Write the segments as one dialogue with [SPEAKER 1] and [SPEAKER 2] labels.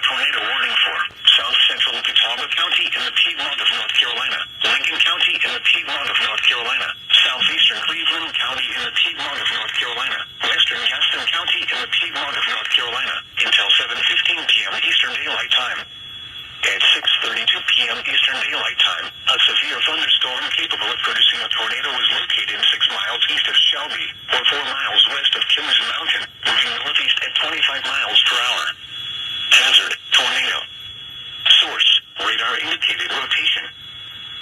[SPEAKER 1] tornado warning for South Central Catawba County in the Piedmont of North Carolina, Lincoln County in the Piedmont of North Carolina, Southeastern Cleveland County in the Piedmont of North Carolina, Western Gaston County in the Piedmont of North Carolina, until 7:15 p.m. Eastern Daylight Time. At 6:32 p.m. Eastern Daylight Time, a severe thunderstorm capable of producing a tornado was located 6 miles east of Shelby, or 4 miles west of Kings Mountain, moving northeast at 25 miles per hour. Hazard, tornado. Source, radar indicated rotation.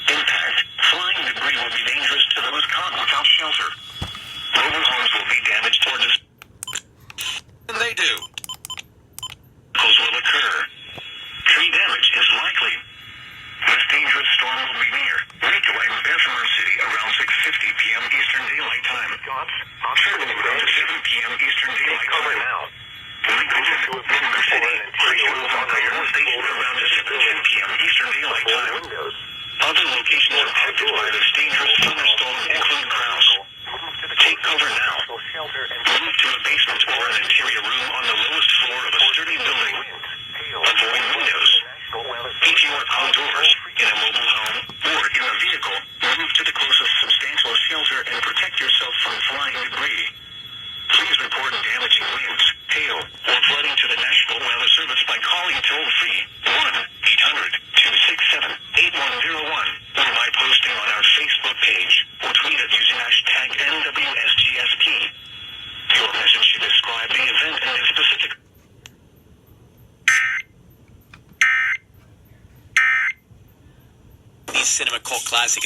[SPEAKER 1] Impact, flying debris will be dangerous to those caught without shelter. Mobile homes will be damaged or destroyed. They do. Vehicles will occur. Tree damage is likely. This dangerous storm will be near Waco and Bessemer City around 6:50 p.m. Eastern Daylight Time. Sherwood around 7 p.m. Eastern Daylight Time. Lincoln, City.